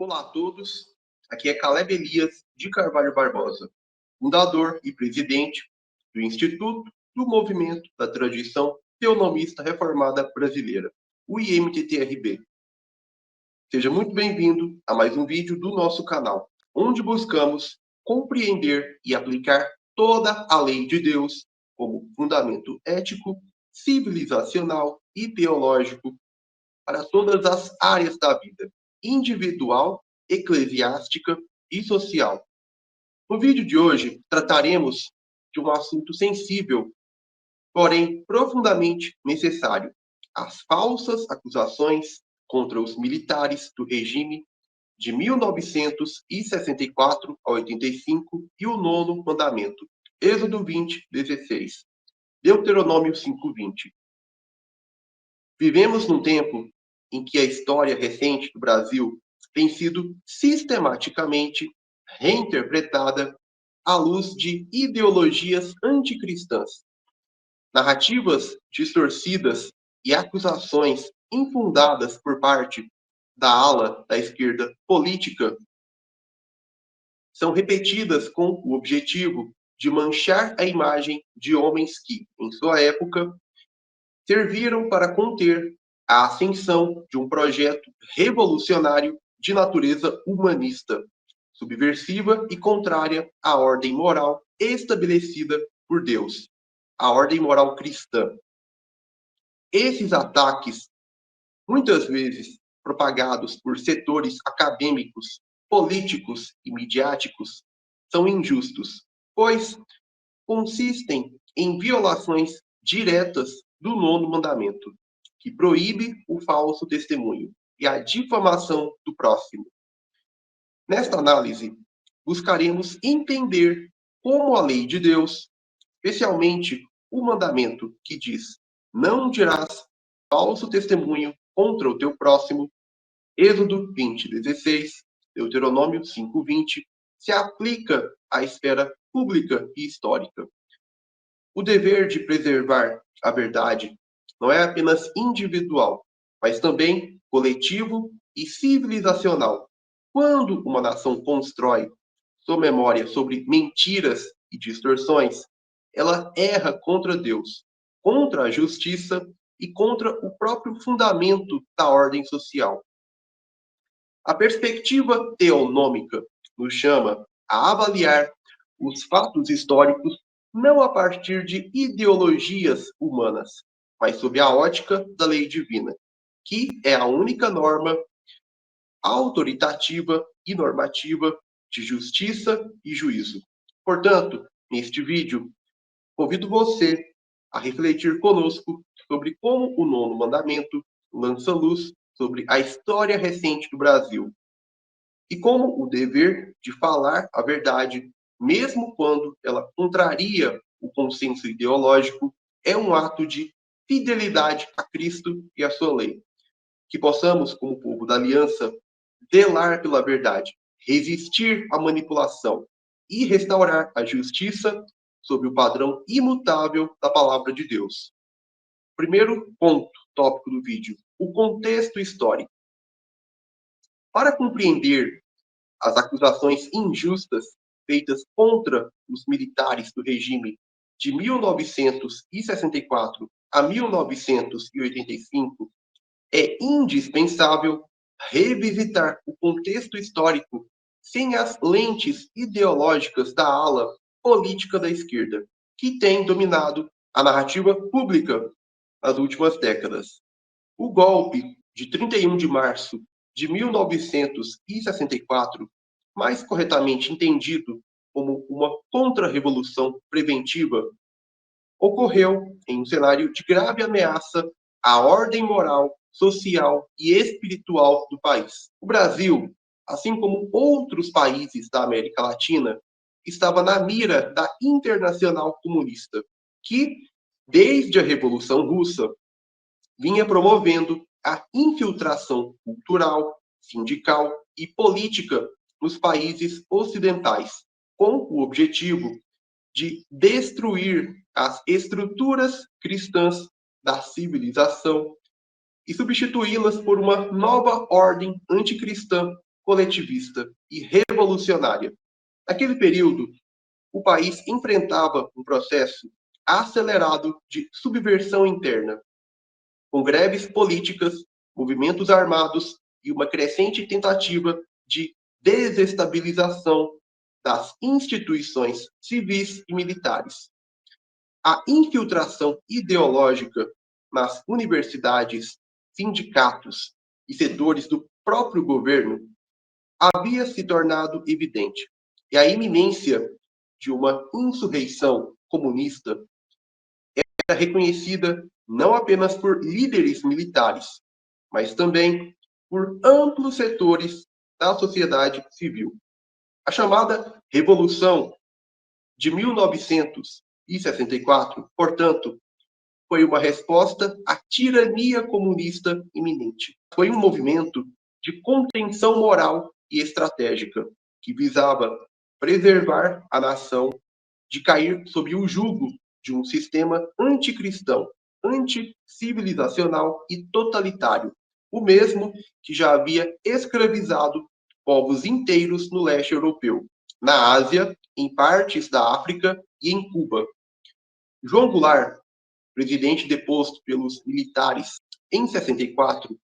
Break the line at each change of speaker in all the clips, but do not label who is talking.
Olá a todos, aqui é Caleb Elias de Carvalho Barbosa, fundador e presidente do Instituto do Movimento da Tradição Teonomista Reformada Brasileira, o IMTTRB. Seja muito bem-vindo a mais um vídeo do nosso canal, onde buscamos compreender e aplicar toda a lei de Deus como fundamento ético, civilizacional e teológico para todas as áreas da vida, individual, eclesiástica e social. No vídeo de hoje, trataremos de um assunto sensível, porém profundamente necessário: as falsas acusações contra os militares do regime de 1964 a 85 e o nono mandamento, Êxodo 20, 16, Deuteronômio 5, 20. Vivemos num tempo em que a história recente do Brasil tem sido sistematicamente reinterpretada à luz de ideologias anticristãs. Narrativas distorcidas e acusações infundadas por parte da ala da esquerda política são repetidas com o objetivo de manchar a imagem de homens que, em sua época, serviram para conter a ascensão de um projeto revolucionário de natureza humanista, subversiva e contrária à ordem moral estabelecida por Deus, a ordem moral cristã. Esses ataques, muitas vezes propagados por setores acadêmicos, políticos e midiáticos, são injustos, pois consistem em violações diretas do nono mandamento, que proíbe o falso testemunho e a difamação do próximo. Nesta análise, buscaremos entender como a lei de Deus, especialmente o mandamento que diz: não dirás falso testemunho contra o teu próximo, Êxodo 20, 16, Deuteronômio 5, 20, se aplica à esfera pública e histórica. O dever de preservar a verdade não é apenas individual, mas também coletivo e civilizacional. Quando uma nação constrói sua memória sobre mentiras e distorções, ela erra contra Deus, contra a justiça e contra o próprio fundamento da ordem social. A perspectiva teonômica nos chama a avaliar os fatos históricos não a partir de ideologias humanas, mas sob a ótica da lei divina, que é a única norma autoritativa e normativa de justiça e juízo. Portanto, neste vídeo, convido você a refletir conosco sobre como o nono mandamento lança luz sobre a história recente do Brasil e como o dever de falar a verdade, mesmo quando ela contraria o consenso ideológico, é um ato de fidelidade a Cristo e a sua lei. Que possamos, como povo da aliança, zelar pela verdade, resistir à manipulação e restaurar a justiça sob o padrão imutável da palavra de Deus. Primeiro ponto, tópico do vídeo, o contexto histórico. Para compreender as acusações injustas feitas contra os militares do regime de 1964 a 1985, é indispensável revisitar o contexto histórico sem as lentes ideológicas da ala política da esquerda, que tem dominado a narrativa pública nas últimas décadas. O golpe de 31 de março de 1964, mais corretamente entendido como uma contra-revolução preventiva, ocorreu em um cenário de grave ameaça à ordem moral, social e espiritual do país. O Brasil, assim como outros países da América Latina, estava na mira da Internacional Comunista, que, desde a Revolução Russa, vinha promovendo a infiltração cultural, sindical e política nos países ocidentais, com o objetivo de destruir as estruturas cristãs da civilização e substituí-las por uma nova ordem anticristã, coletivista e revolucionária. Naquele período, o país enfrentava um processo acelerado de subversão interna, com greves políticas, movimentos armados e uma crescente tentativa de desestabilização das instituições civis e militares. A infiltração ideológica nas universidades, sindicatos e setores do próprio governo havia se tornado evidente, e a iminência de uma insurreição comunista era reconhecida não apenas por líderes militares, mas também por amplos setores da sociedade civil. A chamada Revolução de 1964, portanto, foi uma resposta à tirania comunista iminente. Foi um movimento de contenção moral e estratégica que visava preservar a nação de cair sob o jugo de um sistema anticristão, anticivilizacional e totalitário, o mesmo que já havia escravizado povos inteiros no leste europeu, na Ásia, em partes da África e em Cuba. João Goulart, presidente deposto pelos militares em 64,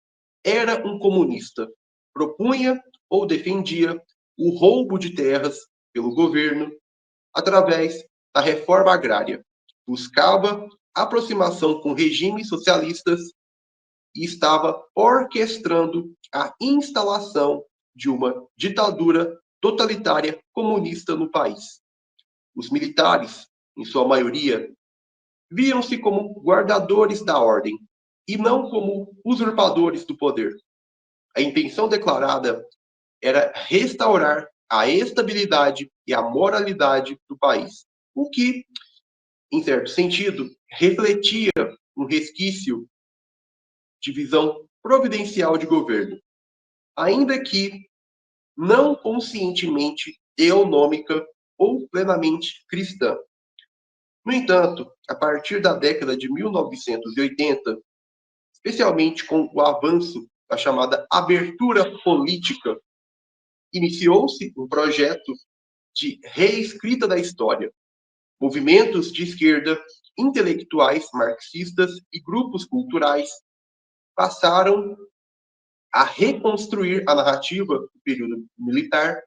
era um comunista. Propunha ou defendia o roubo de terras pelo governo através da reforma agrária. Buscava aproximação com regimes socialistas e estava orquestrando a instalação de uma ditadura totalitária comunista no país. Os militares, em sua maioria, viam-se como guardadores da ordem e não como usurpadores do poder. A intenção declarada era restaurar a estabilidade e a moralidade do país, o que, em certo sentido, refletia um resquício de visão providencial de governo, ainda que não conscientemente econômica ou plenamente cristã. No entanto, a partir da década de 1980, especialmente com o avanço da chamada abertura política, iniciou-se um projeto de reescrita da história. Movimentos de esquerda, intelectuais marxistas e grupos culturais passaram a reconstruir a narrativa do período militar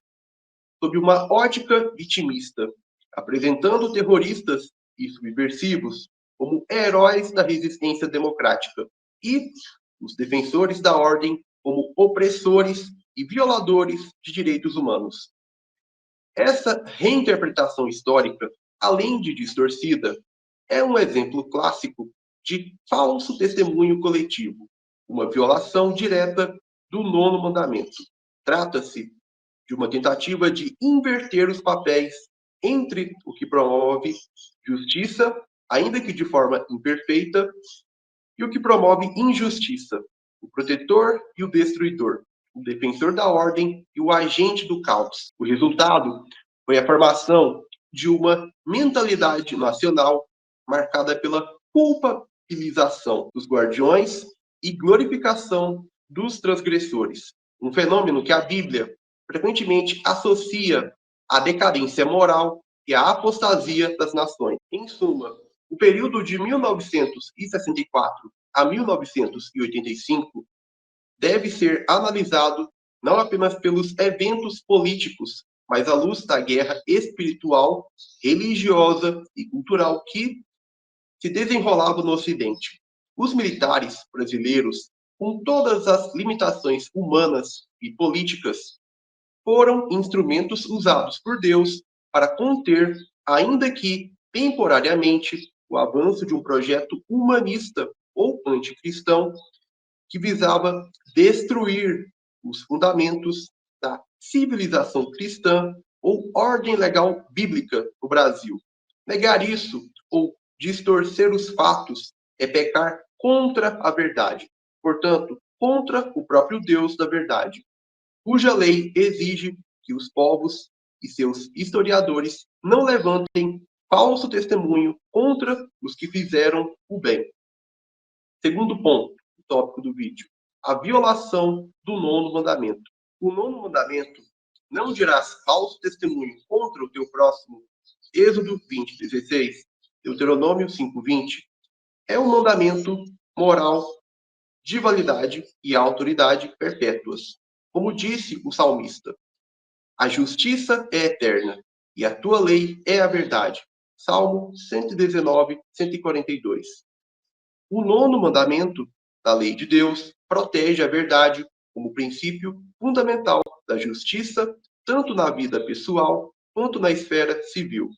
sob uma ótica vitimista, apresentando terroristas e subversivos como heróis da resistência democrática e os defensores da ordem como opressores e violadores de direitos humanos. Essa reinterpretação histórica, além de distorcida, é um exemplo clássico de falso testemunho coletivo, uma violação direta do nono mandamento. Trata-se de uma tentativa de inverter os papéis entre o que promove justiça, ainda que de forma imperfeita, e o que promove injustiça, o protetor e o destruidor, o defensor da ordem e o agente do caos. O resultado foi a formação de uma mentalidade nacional marcada pela culpabilização dos guardiões e glorificação dos transgressores. Um fenômeno que a Bíblia frequentemente associa à decadência moral e à apostasia das nações. Em suma, o período de 1964 a 1985 deve ser analisado não apenas pelos eventos políticos, mas à luz da guerra espiritual, religiosa e cultural que se desenrolava no Ocidente. Os militares brasileiros, com todas as limitações humanas e políticas, foram instrumentos usados por Deus para conter, ainda que temporariamente, o avanço de um projeto humanista ou anticristão que visava destruir os fundamentos da civilização cristã ou ordem legal bíblica no Brasil. Negar isso ou distorcer os fatos é pecar contra a verdade, portanto, contra o próprio Deus da verdade, cuja lei exige que os povos e seus historiadores não levantem falso testemunho contra os que fizeram o bem. Segundo ponto, o tópico do vídeo, a violação do nono mandamento. O nono mandamento, não dirás falso testemunho contra o teu próximo, Êxodo 20:16, Deuteronômio 5:20, é um mandamento moral de validade e autoridade perpétuas. Como disse o salmista, a justiça é eterna e a tua lei é a verdade. Salmo 119, 142. O nono mandamento da lei de Deus protege a verdade como princípio fundamental da justiça, tanto na vida pessoal quanto na esfera civil.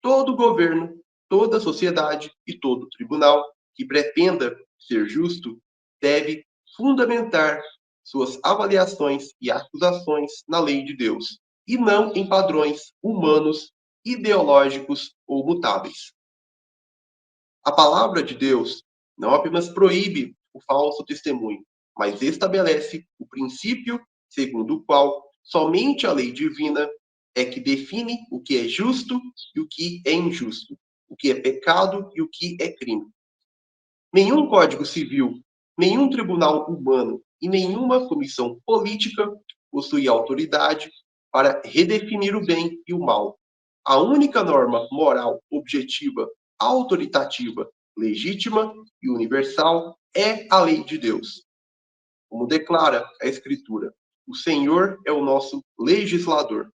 Todo governo, toda sociedade e todo tribunal que pretenda ser justo deve fundamentar suas avaliações e acusações na lei de Deus, e não em padrões humanos, ideológicos ou mutáveis. A palavra de Deus não apenas proíbe o falso testemunho, mas estabelece o princípio segundo o qual somente a lei divina é que define o que é justo e o que é injusto, o que é pecado e o que é crime. Nenhum código civil, nenhum tribunal humano e nenhuma comissão política possui autoridade para redefinir o bem e o mal. A única norma moral objetiva, autoritativa, legítima e universal é a lei de Deus. Como declara a Escritura, o Senhor é o nosso legislador.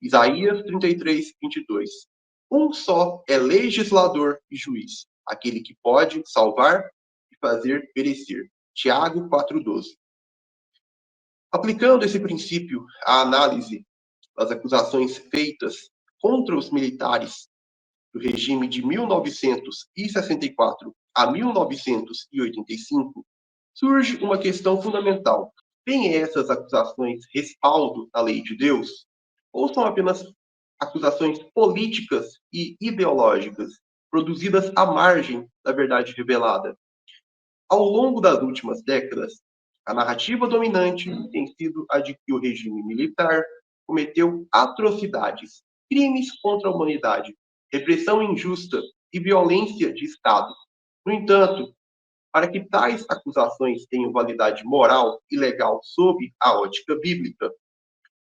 Isaías 33:22. Um só é legislador e juiz, aquele que pode salvar e fazer perecer. Tiago 4:12. Aplicando esse princípio à análise das acusações feitas contra os militares do regime de 1964 a 1985, surge uma questão fundamental. Têm essas acusações respaldo na lei de Deus? Ou são apenas acusações políticas e ideológicas, produzidas à margem da verdade revelada? Ao longo das últimas décadas, a narrativa dominante tem sido a de que o regime militar cometeu atrocidades, crimes contra a humanidade, repressão injusta e violência de Estado. No entanto, para que tais acusações tenham validade moral e legal sob a ótica bíblica,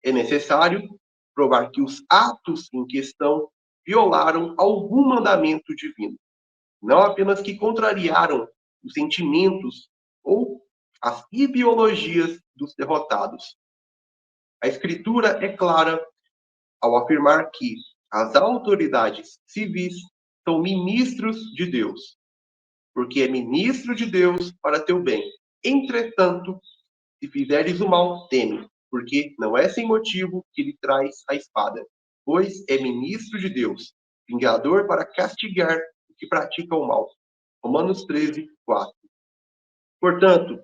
é necessário provar que os atos em questão violaram algum mandamento divino, não apenas que contrariaram os sentimentos ou as ideologias dos derrotados. A Escritura é clara ao afirmar que as autoridades civis são ministros de Deus, porque é ministro de Deus para teu bem. Entretanto, se fizeres o mal, teme, porque não é sem motivo que lhe traz a espada, pois é ministro de Deus, vingador para castigar o que pratica o mal. Romanos 13:4. Portanto,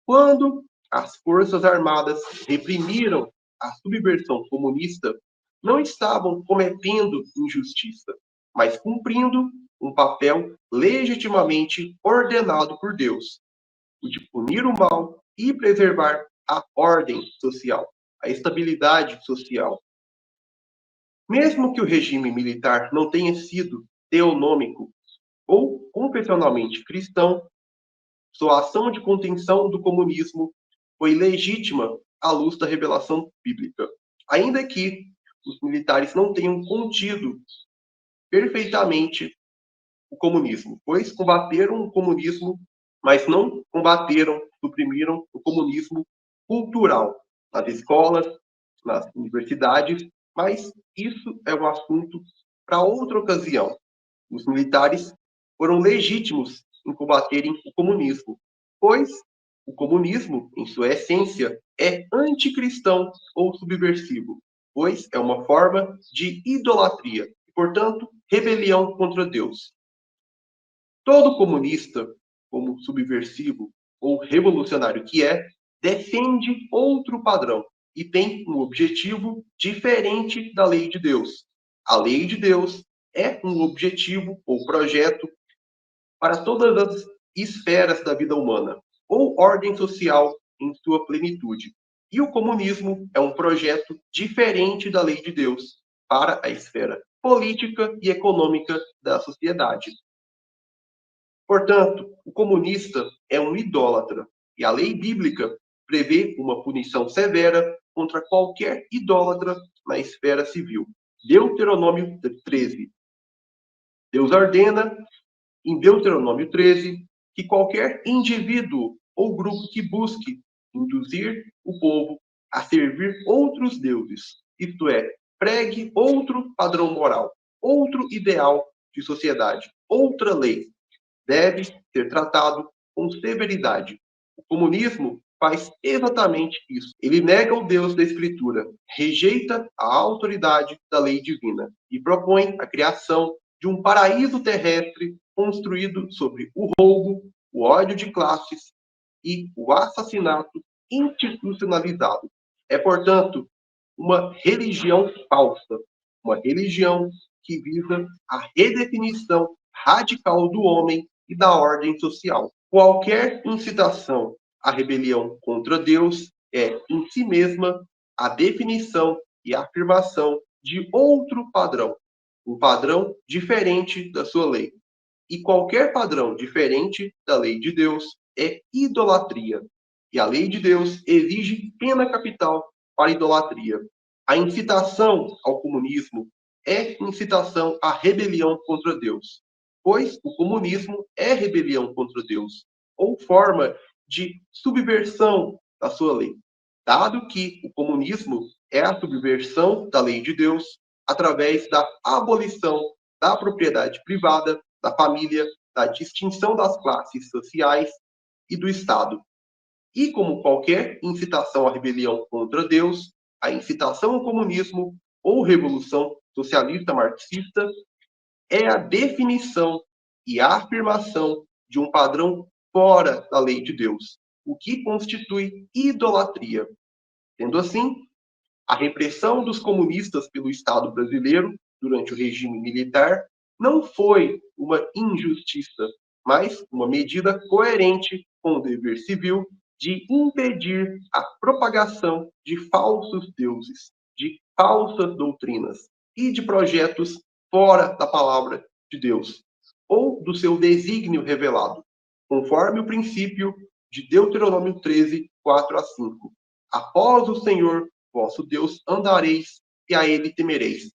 quando as Forças Armadas reprimiram a subversão comunista, não estavam cometendo injustiça, mas cumprindo um papel legitimamente ordenado por Deus, o de punir o mal e preservar a ordem social, a estabilidade social. Mesmo que o regime militar não tenha sido teonômico ou confessionalmente cristão, sua ação de contenção do comunismo foi legítima à luz da revelação bíblica, ainda que os militares não tenham contido perfeitamente o comunismo, pois combateram o comunismo, mas não combateram, suprimiram o comunismo cultural nas escolas, nas universidades, mas isso é um assunto para outra ocasião. Os militares foram legítimos em combaterem o comunismo, pois o comunismo, em sua essência, é anticristão ou subversivo, pois é uma forma de idolatria e, portanto, rebelião contra Deus. Todo comunista, como subversivo ou revolucionário que é, defende outro padrão e tem um objetivo diferente da lei de Deus. A lei de Deus é um objetivo ou projeto para todas as esferas da vida humana, ou ordem social em sua plenitude. E o comunismo é um projeto diferente da lei de Deus para a esfera política e econômica da sociedade. Portanto, o comunista é um idólatra e a lei bíblica prevê uma punição severa contra qualquer idólatra na esfera civil. Deuteronômio 13. Deus ordena, em Deuteronômio 13, que qualquer indivíduo ou grupo que busque induzir o povo a servir outros deuses, isto é, pregue outro padrão moral, outro ideal de sociedade, outra lei, deve ser tratado com severidade. O comunismo faz exatamente isso. Ele nega o Deus da Escritura, rejeita a autoridade da lei divina e propõe a criação de um paraíso terrestre construído sobre o roubo, o ódio de classes e o assassinato institucionalizado. É, portanto, uma religião falsa, uma religião que visa a redefinição radical do homem e da ordem social. Qualquer incitação à rebelião contra Deus é, em si mesma, a definição e a afirmação de outro padrão, um padrão diferente da sua lei. E qualquer padrão diferente da lei de Deus é idolatria. E a lei de Deus exige pena capital para idolatria. A incitação ao comunismo é incitação à rebelião contra Deus, pois o comunismo é rebelião contra Deus, ou forma de subversão da sua lei, dado que o comunismo é a subversão da lei de Deus através da abolição da propriedade privada, da família, da distinção das classes sociais e do Estado. E como qualquer incitação à rebelião contra Deus, a incitação ao comunismo ou revolução socialista marxista é a definição e a afirmação de um padrão fora da lei de Deus, o que constitui idolatria. Sendo assim, a repressão dos comunistas pelo Estado brasileiro durante o regime militar não foi uma injustiça, mas uma medida coerente com o dever civil de impedir a propagação de falsos deuses, de falsas doutrinas e de projetos fora da palavra de Deus ou do seu desígnio revelado, conforme o princípio de Deuteronômio 13, 4 a 5. Após o Senhor vosso Deus andareis e a ele temereis,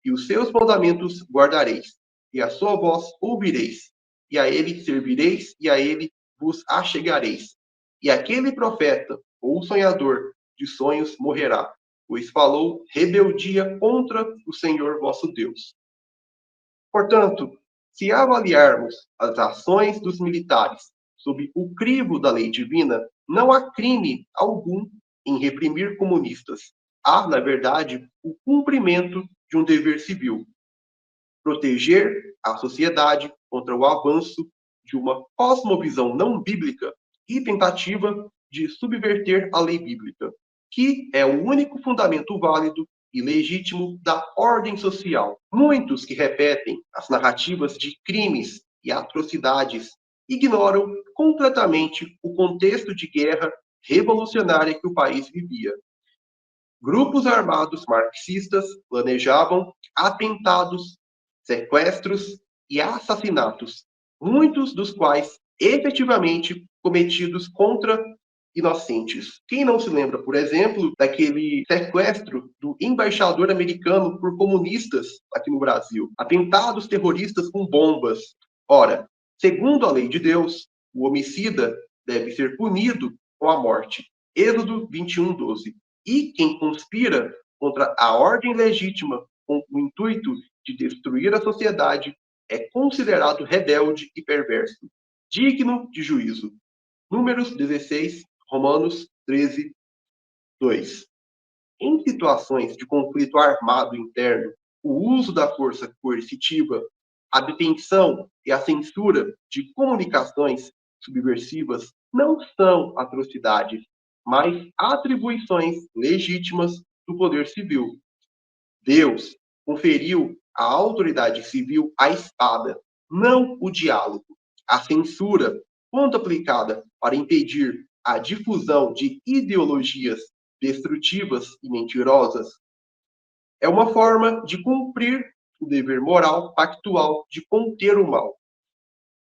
e os seus mandamentos guardareis, e a sua voz ouvireis, e a ele servireis, e a ele vos achegareis. E aquele profeta ou sonhador de sonhos morrerá, pois falou rebeldia contra o Senhor vosso Deus. Portanto, se avaliarmos as ações dos militares sob o crivo da lei divina, não há crime algum em reprimir comunistas. Há, na verdade, o cumprimento de um dever civil: proteger a sociedade contra o avanço de uma cosmovisão não bíblica e tentativa de subverter a lei bíblica, que é o único fundamento válido e legítimo da ordem social. Muitos que repetem as narrativas de crimes e atrocidades ignoram completamente o contexto de guerra revolucionária que o país vivia. Grupos armados marxistas planejavam atentados, sequestros e assassinatos, muitos dos quais efetivamente cometidos contra inocentes. Quem não se lembra, por exemplo, daquele sequestro do embaixador americano por comunistas aqui no Brasil? Atentados terroristas com bombas. Ora, segundo a lei de Deus, o homicida deve ser punido com a morte. Êxodo 21, 12. E quem conspira contra a ordem legítima com o intuito de destruir a sociedade é considerado rebelde e perverso, digno de juízo. Números 16, Romanos 13, 2. Em situações de conflito armado interno, o uso da força coercitiva, a detenção e a censura de comunicações subversivas não são atrocidades, mas atribuições legítimas do poder civil. Deus conferiu à autoridade civil a espada, não o diálogo. A censura, quando aplicada para impedir a difusão de ideologias destrutivas e mentirosas, é uma forma de cumprir o dever moral pactual de conter o mal.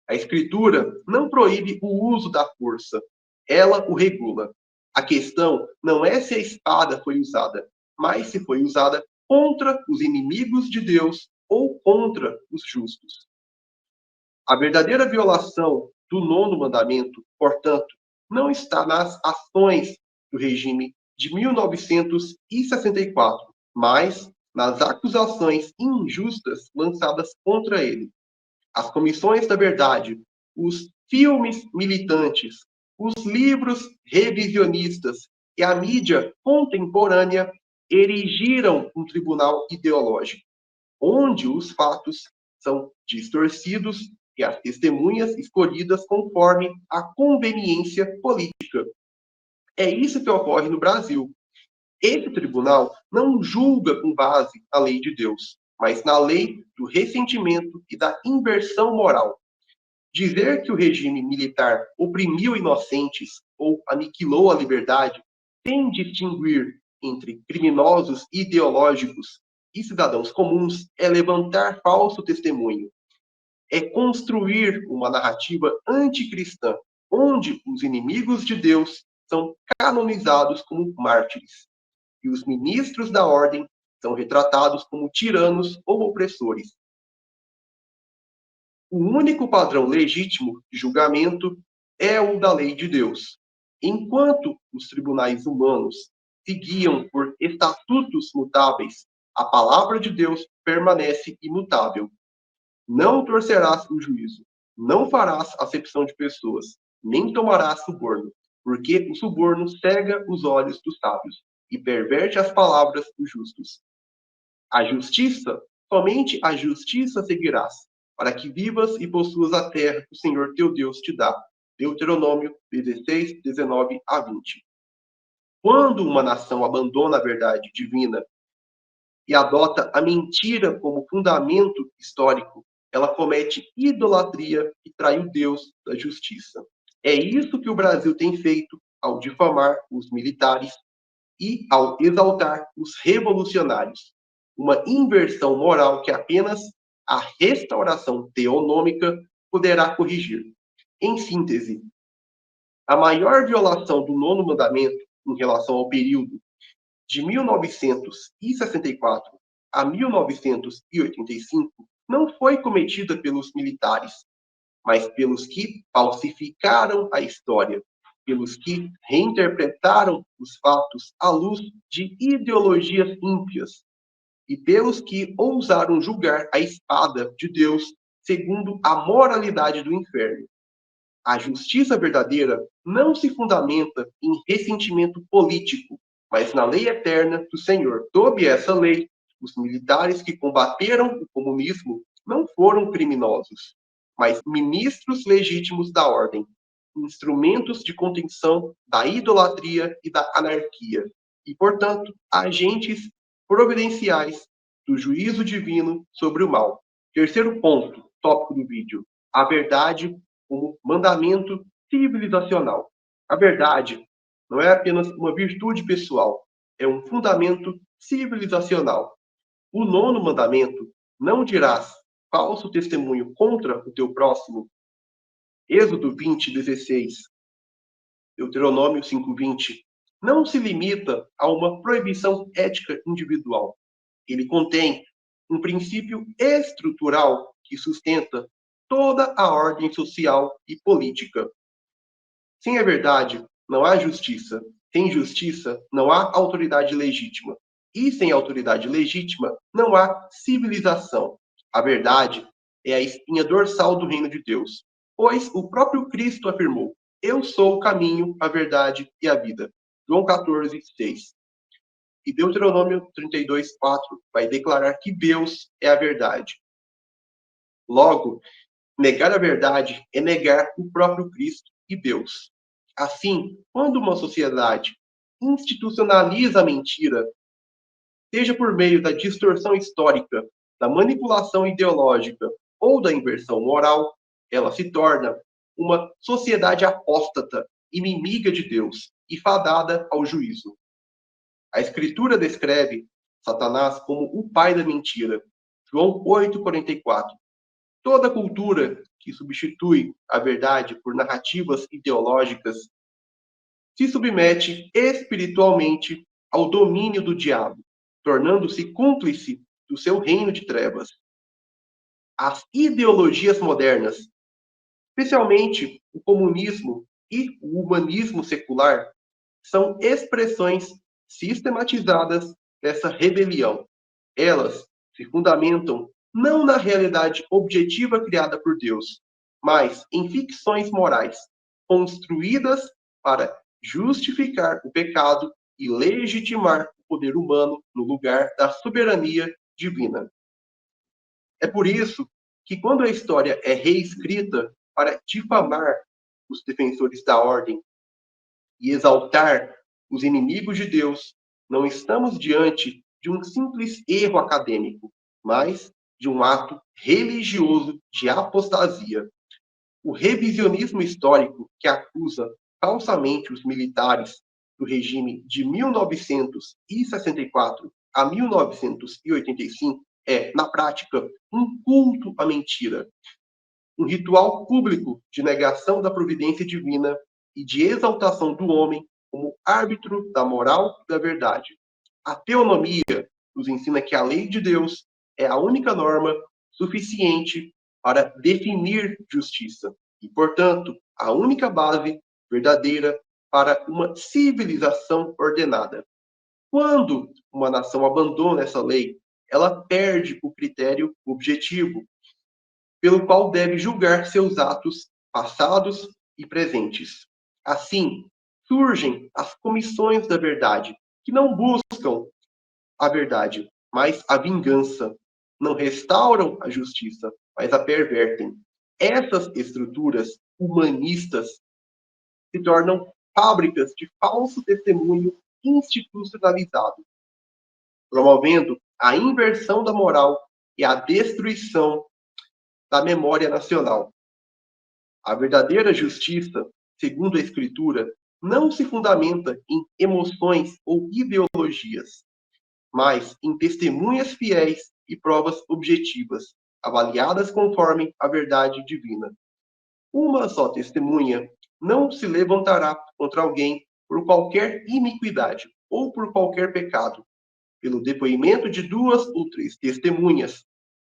A Escritura não proíbe o uso da força, ela o regula. A questão não é se a espada foi usada, mas se foi usada contra os inimigos de Deus ou contra os justos. A verdadeira violação do nono mandamento, portanto, não está nas ações do regime de 1964, mas nas acusações injustas lançadas contra ele. As comissões da verdade, os filmes militantes, os livros revisionistas e a mídia contemporânea erigiram um tribunal ideológico, onde os fatos são distorcidos e as testemunhas escolhidas conforme a conveniência política. É isso que ocorre no Brasil. Esse tribunal não julga com base na lei de Deus, mas na lei do ressentimento e da inversão moral. Dizer que o regime militar oprimiu inocentes ou aniquilou a liberdade sem distinguir entre criminosos ideológicos e cidadãos comuns é levantar falso testemunho. É construir uma narrativa anticristã, onde os inimigos de Deus são canonizados como mártires e os ministros da ordem são retratados como tiranos ou opressores. O único padrão legítimo de julgamento é o da lei de Deus. Enquanto os tribunais humanos se guiam por estatutos mutáveis, a palavra de Deus permanece imutável. Não torcerás o juízo, não farás acepção de pessoas, nem tomarás suborno, porque o suborno cega os olhos dos sábios e perverte as palavras dos justos. A justiça, somente a justiça seguirás, para que vivas e possuas a terra que o Senhor teu Deus te dá. Deuteronômio 16, 19 a 20. Quando uma nação abandona a verdade divina e adota a mentira como fundamento histórico, ela comete idolatria e trai o Deus da justiça. É isso que o Brasil tem feito ao difamar os militares e ao exaltar os revolucionários. Uma inversão moral que apenas a restauração teonômica poderá corrigir. Em síntese, a maior violação do nono mandamento em relação ao período de 1964 a 1985 não foi cometida pelos militares, mas pelos que falsificaram a história, pelos que reinterpretaram os fatos à luz de ideologias ímpias e pelos que ousaram julgar a espada de Deus segundo a moralidade do inferno. A justiça verdadeira não se fundamenta em ressentimento político, mas na lei eterna do Senhor. Sob essa lei, os militares que combateram o comunismo não foram criminosos, mas ministros legítimos da ordem, instrumentos de contenção da idolatria e da anarquia, e, portanto, agentes providenciais do juízo divino sobre o mal. Terceiro ponto, tópico do vídeo: a verdade como mandamento civilizacional. A verdade não é apenas uma virtude pessoal, é um fundamento civilizacional. O nono mandamento, não dirás falso testemunho contra o teu próximo, Êxodo 20, 16, Deuteronômio 5, 20, não se limita a uma proibição ética individual. Ele contém um princípio estrutural que sustenta toda a ordem social e política. Sem a verdade, não há justiça. Sem justiça, não há autoridade legítima. E sem autoridade legítima, não há civilização. A verdade é a espinha dorsal do reino de Deus, pois o próprio Cristo afirmou: Eu sou o caminho, a verdade e a vida. João 14, 6. E Deuteronômio 32, 4 vai declarar que Deus é a verdade. Logo, negar a verdade é negar o próprio Cristo e Deus. Assim, quando uma sociedade institucionaliza a mentira, seja por meio da distorção histórica, da manipulação ideológica ou da inversão moral, ela se torna uma sociedade apóstata, inimiga de Deus e fadada ao juízo. A Escritura descreve Satanás como o pai da mentira. João 8,44. Toda cultura que substitui a verdade por narrativas ideológicas se submete espiritualmente ao domínio do diabo, tornando-se cúmplice do seu reino de trevas. As ideologias modernas, especialmente o comunismo e o humanismo secular, são expressões sistematizadas dessa rebelião. Elas se fundamentam não na realidade objetiva criada por Deus, mas em ficções morais, construídas para justificar o pecado e legitimar o poder humano no lugar da soberania divina. É por isso que, quando a história é reescrita para difamar os defensores da ordem e exaltar os inimigos de Deus, não estamos diante de um simples erro acadêmico, mas de um ato religioso de apostasia. O revisionismo histórico que acusa falsamente os militares do regime de 1964 a 1985 é, na prática, um culto à mentira, um ritual público de negação da providência divina e de exaltação do homem como árbitro da moral e da verdade. A teonomia nos ensina que a lei de Deus é a única norma suficiente para definir justiça e, portanto, a única base verdadeira para uma civilização ordenada. Quando uma nação abandona essa lei, ela perde o critério objetivo pelo qual deve julgar seus atos passados e presentes. Assim, surgem as comissões da verdade, que não buscam a verdade, mas a vingança. Não restauram a justiça, mas a pervertem. Essas estruturas humanistas se tornam fábricas de falso testemunho institucionalizado, promovendo a inversão da moral e a destruição da memória nacional. A verdadeira justiça, segundo a Escritura, não se fundamenta em emoções ou ideologias, mas em testemunhas fiéis e provas objetivas, avaliadas conforme a verdade divina. Uma só testemunha não se levantará contra alguém por qualquer iniquidade ou por qualquer pecado. Pelo depoimento de duas ou três testemunhas,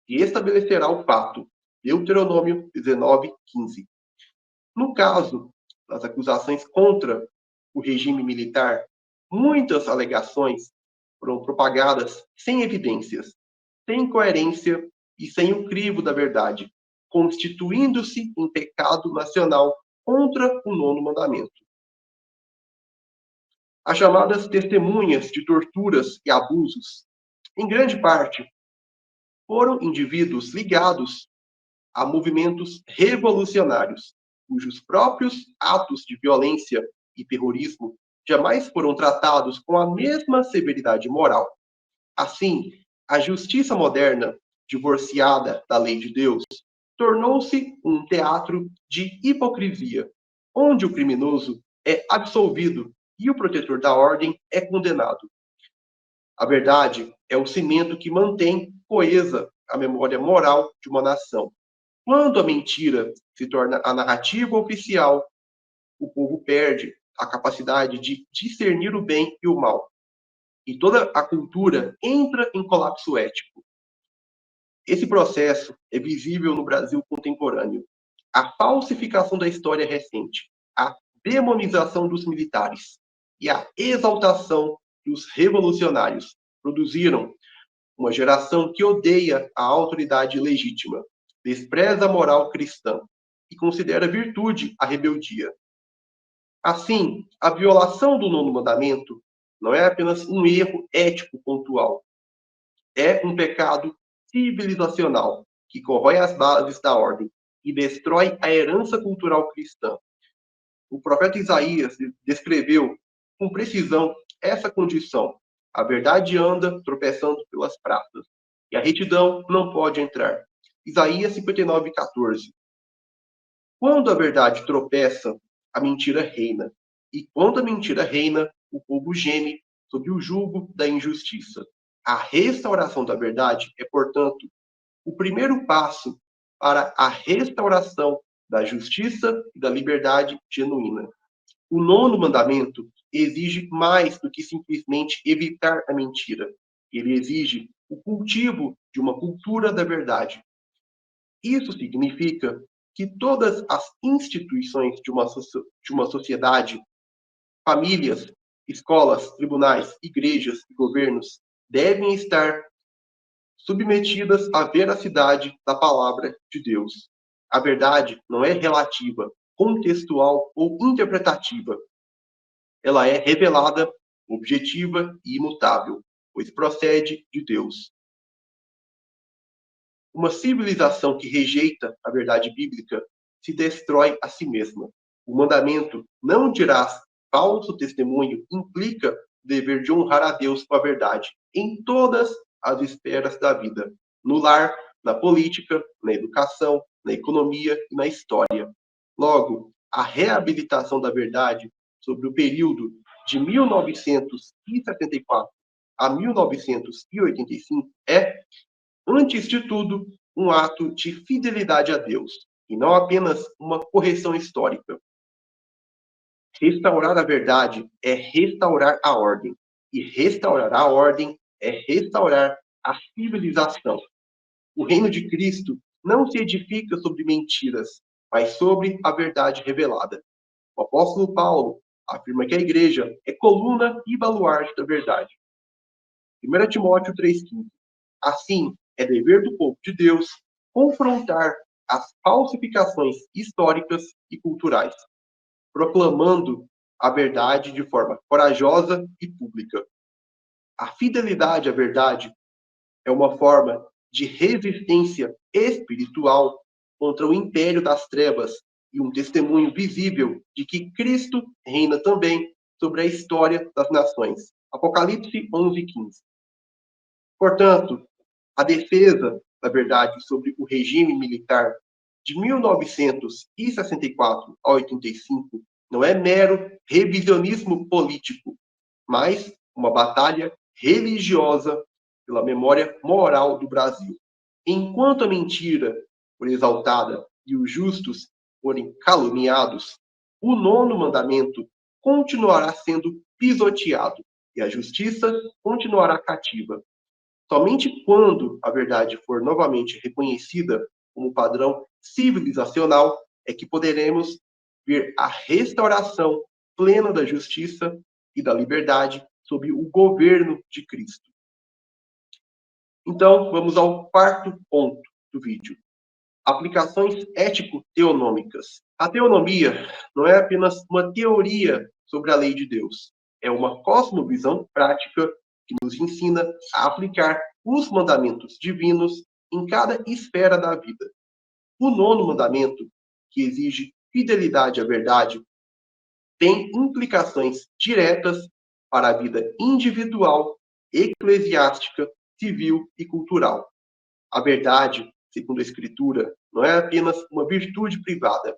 e estabelecerá o fato. Deuteronômio 19:15. No caso das acusações contra o regime militar, muitas alegações foram propagadas sem evidências, sem coerência e sem o crivo da verdade, constituindo-se em pecado nacional contra o nono mandamento. As chamadas testemunhas de torturas e abusos, em grande parte, foram indivíduos ligados a movimentos revolucionários, cujos próprios atos de violência e terrorismo jamais foram tratados com a mesma severidade moral. Assim, a justiça moderna, divorciada da lei de Deus, tornou-se um teatro de hipocrisia, onde o criminoso é absolvido e o protetor da ordem é condenado. A verdade é o cimento que mantém coesa a memória moral de uma nação. Quando a mentira se torna a narrativa oficial, o povo perde a capacidade de discernir o bem e o mal. E toda a cultura entra em colapso ético. Esse processo é visível no Brasil contemporâneo. A falsificação da história recente, a demonização dos militares e a exaltação dos revolucionários produziram uma geração que odeia a autoridade legítima, despreza a moral cristã e considera virtude a rebeldia. Assim, a violação do nono mandamento não é apenas um erro ético pontual, é um pecado civilizacional que corrói as bases da ordem e destrói a herança cultural cristã. O profeta Isaías descreveu com precisão essa condição. A verdade anda tropeçando pelas praças, e a retidão não pode entrar. Isaías 59:14. Quando a verdade tropeça, a mentira reina. E quando a mentira reina, o povo geme sob o jugo da injustiça. A restauração da verdade é, portanto, o primeiro passo para a restauração da justiça e da liberdade genuína. O nono mandamento exige mais do que simplesmente evitar a mentira. Ele exige o cultivo de uma cultura da verdade. Isso significa que todas as instituições de uma sociedade, famílias, escolas, tribunais, igrejas e governos devem estar submetidas à veracidade da palavra de Deus. A verdade não é relativa, contextual ou interpretativa. Ela é revelada, objetiva e imutável, pois procede de Deus. Uma civilização que rejeita a verdade bíblica se destrói a si mesma. O mandamento não dirás falso testemunho implica o dever de honrar a Deus com a verdade em todas as esferas da vida, no lar, na política, na educação, na economia e na história. Logo, a reabilitação da verdade sobre o período de 1974 a 1985 é, antes de tudo, um ato de fidelidade a Deus, e não apenas uma correção histórica. Restaurar a verdade é restaurar a ordem, e restaurar a ordem é restaurar a civilização. O reino de Cristo não se edifica sobre mentiras, mas sobre a verdade revelada. O apóstolo Paulo afirma que a igreja é coluna e baluarte da verdade. 1 Timóteo 3,15. Assim, é dever do povo de Deus confrontar as falsificações históricas e culturais, proclamando a verdade de forma corajosa e pública. A fidelidade à verdade é uma forma de resistência espiritual contra o império das trevas e um testemunho visível de que Cristo reina também sobre a história das nações. Apocalipse 11:15. Portanto, a defesa da verdade sobre o regime militar de 1964 a 85 não é mero revisionismo político, mas uma batalha religiosa pela memória moral do Brasil. Enquanto a mentira for exaltada e os justos forem caluniados, o nono mandamento continuará sendo pisoteado e a justiça continuará cativa. Somente quando a verdade for novamente reconhecida como padrão civilizacional é que poderemos ver a restauração plena da justiça e da liberdade sob o governo de Cristo. Então, vamos ao quarto ponto do vídeo. Aplicações ético-teonômicas. A teonomia não é apenas uma teoria sobre a lei de Deus. É uma cosmovisão prática que nos ensina a aplicar os mandamentos divinos em cada esfera da vida. O nono mandamento, que exige fidelidade à verdade, tem implicações diretas para a vida individual, eclesiástica, civil e cultural. A verdade, segundo a Escritura, não é apenas uma virtude privada,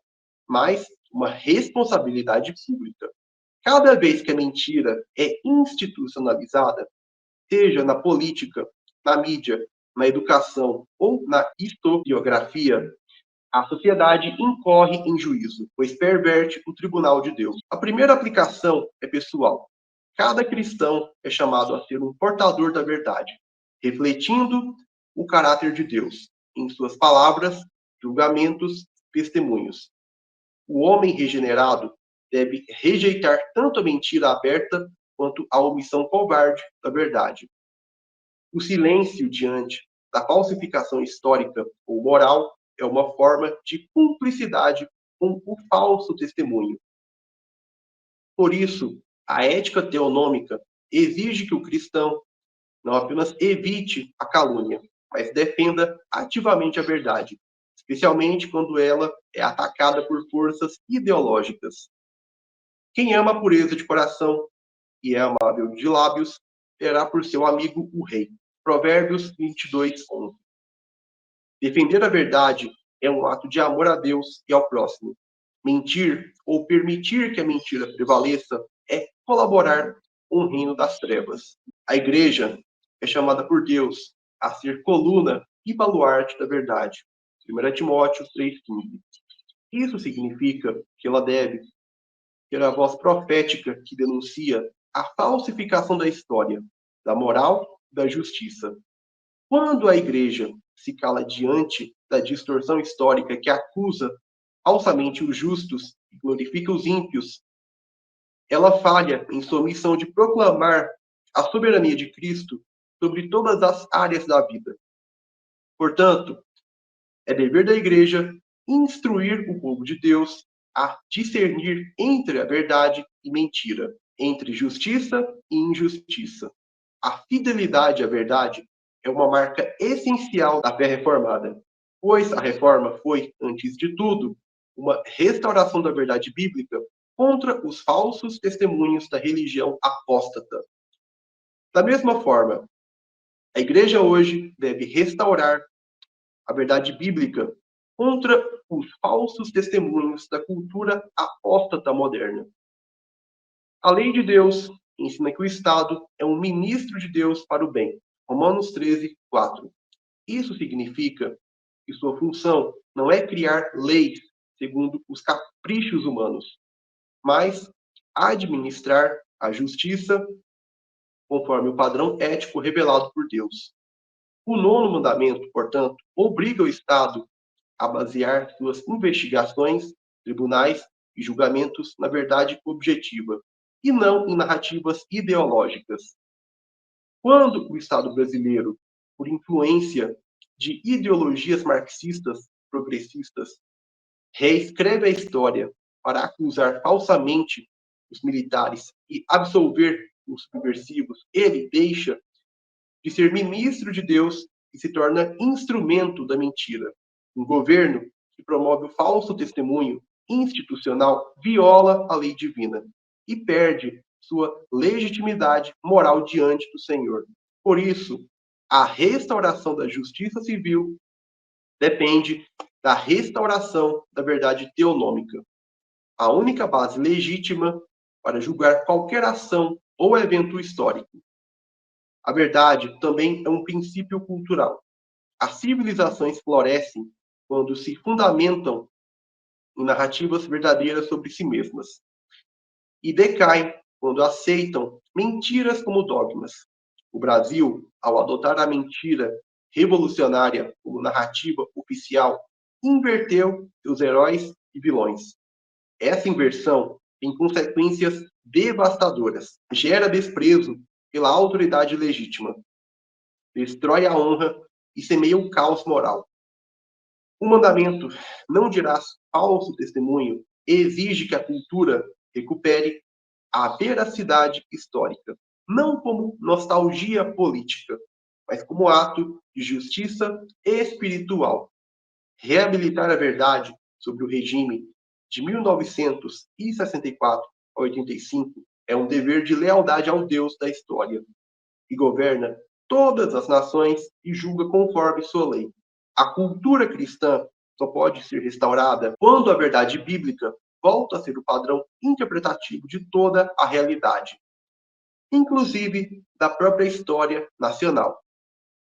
mas uma responsabilidade pública. Cada vez que a mentira é institucionalizada, seja na política, na mídia, na educação ou na historiografia, a sociedade incorre em juízo, pois perverte o tribunal de Deus. A primeira aplicação é pessoal. Cada cristão é chamado a ser um portador da verdade, refletindo o caráter de Deus em suas palavras, julgamentos, testemunhos. O homem regenerado deve rejeitar tanto a mentira aberta quanto a omissão covarde da verdade. O silêncio diante da falsificação histórica ou moral é uma forma de cumplicidade com o falso testemunho. Por isso, a ética teonômica exige que o cristão não apenas evite a calúnia, mas defenda ativamente a verdade, especialmente quando ela é atacada por forças ideológicas. Quem ama a pureza de coração e é amável de lábios, terá por seu amigo o rei. Provérbios 22:11. Defender a verdade é um ato de amor a Deus e ao próximo. Mentir ou permitir que a mentira prevaleça é colaborar com o reino das trevas. A igreja é chamada por Deus a ser coluna e baluarte da verdade. 1 Timóteo 3,15. Isso significa que ela deve pela voz profética que denuncia a falsificação da história, da moral e da justiça. Quando a Igreja se cala diante da distorção histórica que acusa falsamente os justos e glorifica os ímpios, ela falha em sua missão de proclamar a soberania de Cristo sobre todas as áreas da vida. Portanto, é dever da Igreja instruir o povo de Deus a discernir entre a verdade e mentira, entre justiça e injustiça. A fidelidade à verdade é uma marca essencial da fé reformada, pois a reforma foi, antes de tudo, uma restauração da verdade bíblica contra os falsos testemunhos da religião apóstata. Da mesma forma, a Igreja hoje deve restaurar a verdade bíblica contra os falsos testemunhos da cultura apóstata moderna. A lei de Deus ensina que o Estado é um ministro de Deus para o bem. Romanos 13, 4. Isso significa que sua função não é criar leis segundo os caprichos humanos, mas administrar a justiça conforme o padrão ético revelado por Deus. O nono mandamento, portanto, obriga o Estado a basear suas investigações, tribunais e julgamentos na verdade objetiva, e não em narrativas ideológicas. Quando o Estado brasileiro, por influência de ideologias marxistas progressistas, reescreve a história para acusar falsamente os militares e absolver os subversivos, ele deixa de ser ministro de Deus e se torna instrumento da mentira. Um governo que promove o falso testemunho institucional viola a lei divina e perde sua legitimidade moral diante do Senhor. Por isso, a restauração da justiça civil depende da restauração da verdade teonômica. A única base legítima para julgar qualquer ação ou evento histórico. A verdade também é um princípio cultural. As civilizações florescem quando se fundamentam em narrativas verdadeiras sobre si mesmas e decaem quando aceitam mentiras como dogmas. O Brasil, ao adotar a mentira revolucionária como narrativa oficial, inverteu seus heróis e vilões. Essa inversão tem consequências devastadoras. Gera desprezo pela autoridade legítima, destrói a honra e semeia o caos moral. O mandamento não dirás falso testemunho exige que a cultura recupere a veracidade histórica, não como nostalgia política, mas como ato de justiça espiritual. Reabilitar a verdade sobre o regime de 1964 a 85 é um dever de lealdade ao Deus da história, que governa todas as nações e julga conforme sua lei. A cultura cristã só pode ser restaurada quando a verdade bíblica volta a ser o padrão interpretativo de toda a realidade, inclusive da própria história nacional.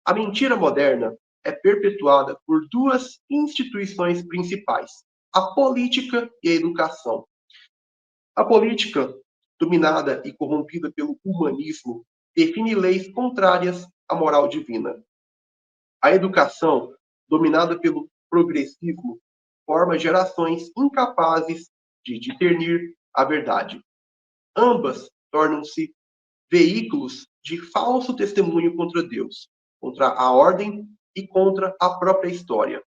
A mentira moderna é perpetuada por duas instituições principais: a política e a educação. A política, dominada e corrompida pelo humanismo, define leis contrárias à moral divina. A educação, dominada pelo progressismo, forma gerações incapazes de discernir a verdade. Ambas tornam-se veículos de falso testemunho contra Deus, contra a ordem e contra a própria história.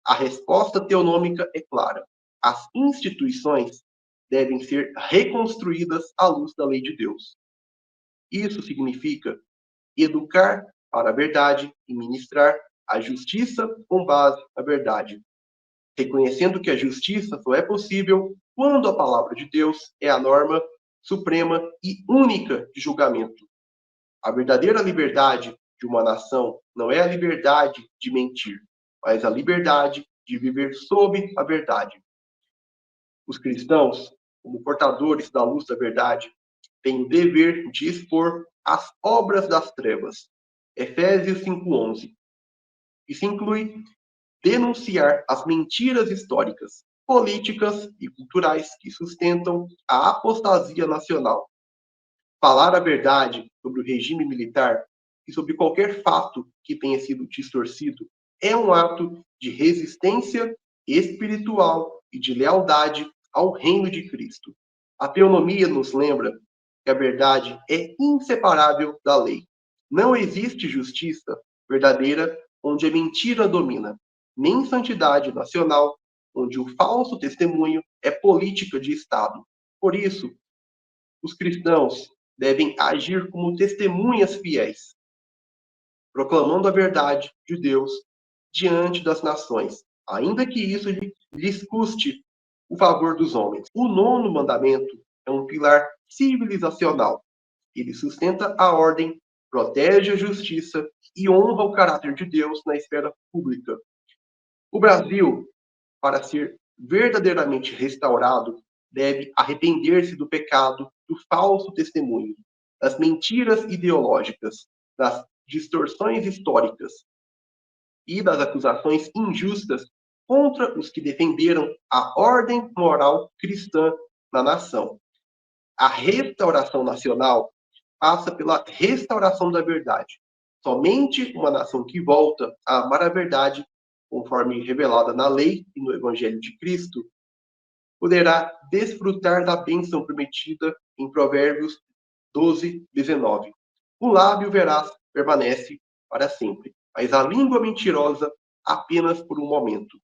A resposta teonômica é clara: as instituições devem ser reconstruídas à luz da lei de Deus. Isso significa educar para a verdade e ministrar a justiça com base na verdade, reconhecendo que a justiça só é possível quando a palavra de Deus é a norma suprema e única de julgamento. A verdadeira liberdade de uma nação não é a liberdade de mentir, mas a liberdade de viver sob a verdade. Os cristãos, como portadores da luz da verdade, têm o dever de expor as obras das trevas. Efésios 5:11. Isso inclui denunciar as mentiras históricas, políticas e culturais que sustentam a apostasia nacional. Falar a verdade sobre o regime militar e sobre qualquer fato que tenha sido distorcido é um ato de resistência espiritual e de lealdade ao reino de Cristo. A teonomia nos lembra que a verdade é inseparável da lei. Não existe justiça verdadeira onde a mentira domina, nem santidade nacional onde o falso testemunho é política de Estado. Por isso, os cristãos devem agir como testemunhas fiéis, proclamando a verdade de Deus diante das nações, ainda que isso lhes custe o favor dos homens. O nono mandamento é um pilar civilizacional. Ele sustenta a ordem, protege a justiça e honra o caráter de Deus na esfera pública. O Brasil, para ser verdadeiramente restaurado, deve arrepender-se do pecado do falso testemunho, das mentiras ideológicas, das distorções históricas e das acusações injustas contra os que defenderam a ordem moral cristã na nação. A restauração nacional passa pela restauração da verdade. Somente uma nação que volta a amar a verdade, conforme revelada na lei e no Evangelho de Cristo, poderá desfrutar da bênção prometida em Provérbios 12, 19. O lábio veraz permanece para sempre, mas a língua mentirosa apenas por um momento.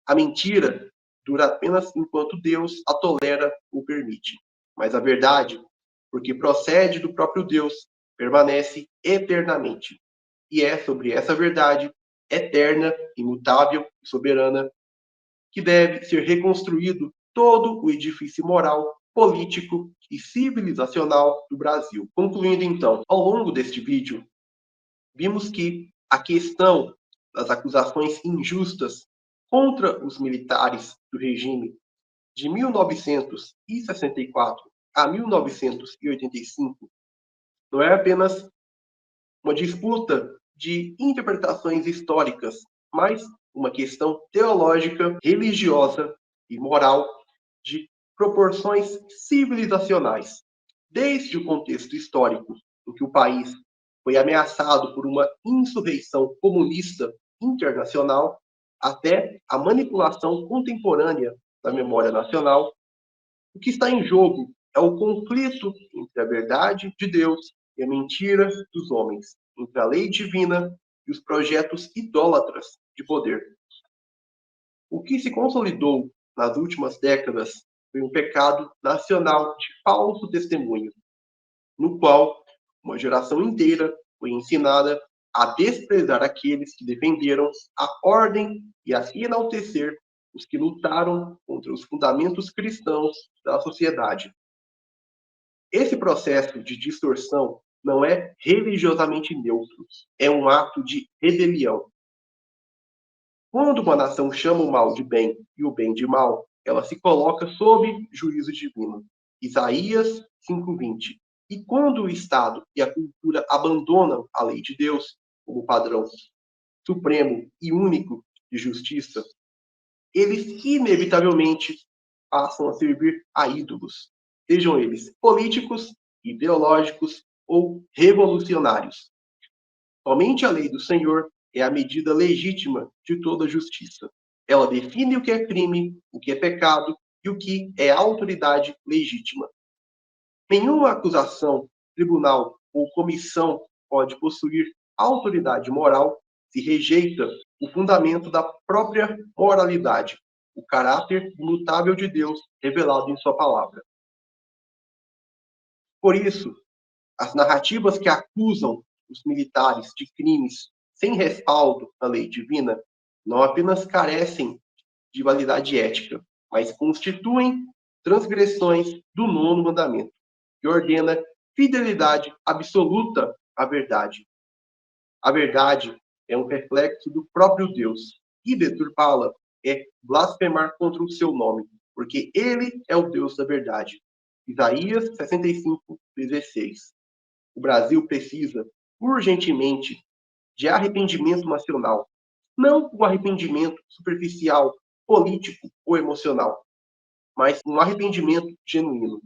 A mentira dura apenas enquanto Deus a tolera ou permite, mas a verdade, porque procede do próprio Deus, permanece eternamente. E é sobre essa verdade eterna, imutável e soberana que deve ser reconstruído todo o edifício moral, político e civilizacional do Brasil. Concluindo então, ao longo deste vídeo, vimos que a questão das acusações injustas contra os militares do regime de 1964 a 1985 não é apenas uma disputa de interpretações históricas, mas uma questão teológica, religiosa e moral de proporções civilizacionais. Desde o contexto histórico em que o país foi ameaçado por uma insurreição comunista internacional, até a manipulação contemporânea da memória nacional, o que está em jogo é o conflito entre a verdade de Deus e a mentira dos homens, entre a lei divina e os projetos idólatras de poder. O que se consolidou nas últimas décadas foi um pecado nacional de falso testemunho, no qual uma geração inteira foi ensinada a desprezar aqueles que defenderam a ordem e a enaltecer os que lutaram contra os fundamentos cristãos da sociedade. Esse processo de distorção não é religiosamente neutro, é um ato de rebelião. Quando uma nação chama o mal de bem e o bem de mal, ela se coloca sob juízo divino. Isaías 5:20. E quando o Estado e a cultura abandonam a lei de Deus como padrão supremo e único de justiça, eles inevitavelmente passam a servir a ídolos, sejam eles políticos, ideológicos ou revolucionários. Somente a lei do Senhor é a medida legítima de toda justiça. Ela define o que é crime, o que é pecado e o que é autoridade legítima. Nenhuma acusação, tribunal ou comissão pode possuir autoridade moral se rejeita o fundamento da própria moralidade, o caráter imutável de Deus revelado em sua palavra. Por isso, as narrativas que acusam os militares de crimes sem respaldo na lei divina não apenas carecem de validade ética, mas constituem transgressões do nono mandamento, que ordena fidelidade absoluta à verdade. A verdade é um reflexo do próprio Deus, e deturpá-la é blasfemar contra o seu nome, porque ele é o Deus da verdade. Isaías 65:16. O Brasil precisa, urgentemente, de arrependimento nacional, não o arrependimento superficial político ou emocional, mas um arrependimento genuíno,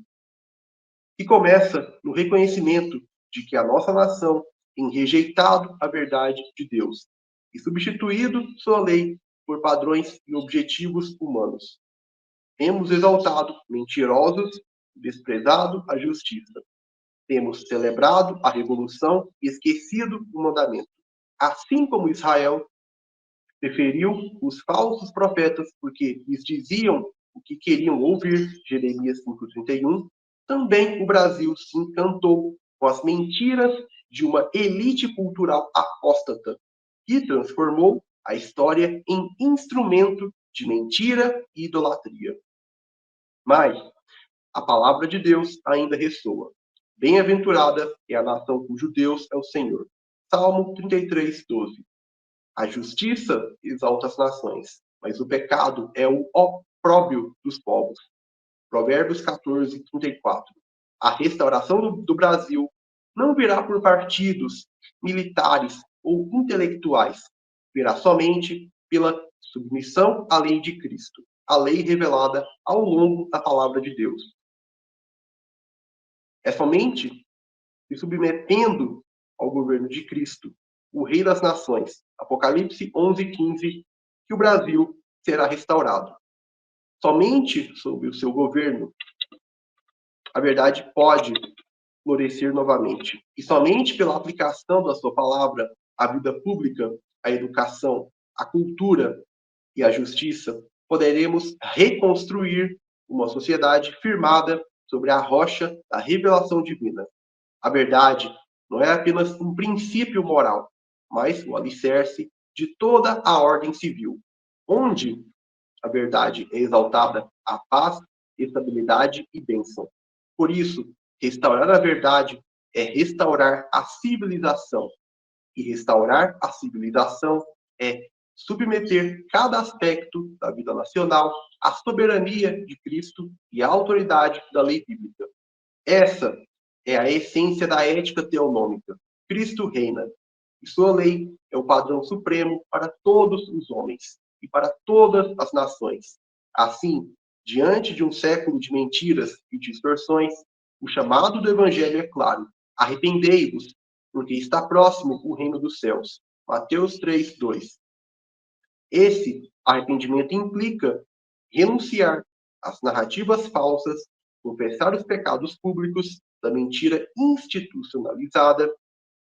que começa no reconhecimento de que a nossa nação tem rejeitado a verdade de Deus e substituído sua lei por padrões e objetivos humanos. Temos exaltado mentirosos e desprezado a justiça. Temos celebrado a revolução e esquecido o mandamento. Assim como Israel preferiu os falsos profetas porque lhes diziam o que queriam ouvir, Jeremias 5,31, também o Brasil se encantou com as mentiras de uma elite cultural apóstata, que transformou a história em instrumento de mentira e idolatria. Mas a palavra de Deus ainda ressoa. Bem-aventurada é a nação cujo Deus é o Senhor. Salmo 33, 12. A justiça exalta as nações, mas o pecado é o opróbrio dos povos. Provérbios 14, 34. A restauração do Brasil não virá por partidos, militares ou intelectuais. Virá somente pela submissão à lei de Cristo, a lei revelada ao longo da palavra de Deus. É somente se submetendo ao governo de Cristo, o Rei das Nações, Apocalipse 11:15, que o Brasil será restaurado. Somente sob o seu governo a verdade pode florescer novamente. E somente pela aplicação da sua palavra à vida pública, à educação, à cultura e à justiça, poderemos reconstruir uma sociedade firmada sobre a rocha da revelação divina. A verdade não é apenas um princípio moral, mas o alicerce de toda a ordem civil. Onde a verdade é exaltada, a paz, estabilidade e bênção. Por isso, restaurar a verdade é restaurar a civilização. E restaurar a civilização é submeter cada aspecto da vida nacional à soberania de Cristo e à autoridade da lei bíblica. Essa é a essência da ética teonômica. Cristo reina, e sua lei é o padrão supremo para todos os homens e para todas as nações. Assim, diante de um século de mentiras e distorções, o chamado do Evangelho é claro: arrependei-vos, porque está próximo o reino dos céus. Mateus 3, 2. Esse arrependimento implica renunciar às narrativas falsas, confessar os pecados públicos da mentira institucionalizada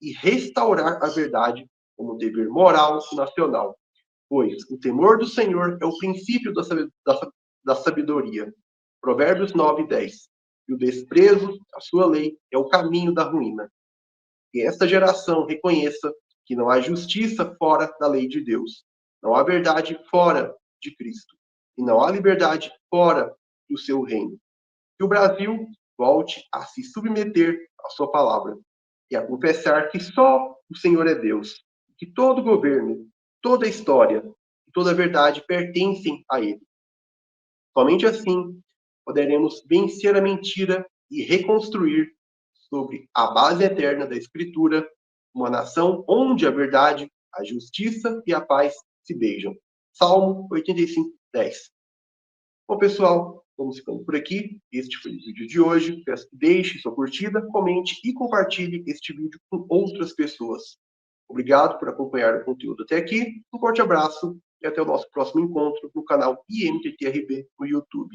e restaurar a verdade como dever moral e nacional, pois o temor do Senhor é o princípio da sabedoria. Provérbios 9, 10. E o desprezo à sua lei é o caminho da ruína. Que esta geração reconheça que não há justiça fora da lei de Deus, não há verdade fora de Cristo, e não há liberdade fora do seu reino. Que o Brasil volte a se submeter à sua palavra e a confessar que só o Senhor é Deus, que todo governo, toda história e toda verdade pertencem a Ele. Somente assim poderemos vencer a mentira e reconstruir, sobre a base eterna da Escritura, uma nação onde a verdade, a justiça e a paz se beijam. Salmo 85, 10. Bom, pessoal, vamos ficando por aqui. Este foi o vídeo de hoje. Peço que deixe sua curtida, comente e compartilhe este vídeo com outras pessoas. Obrigado por acompanhar o conteúdo até aqui. Um forte abraço e até o nosso próximo encontro no canal IMTTRB no YouTube.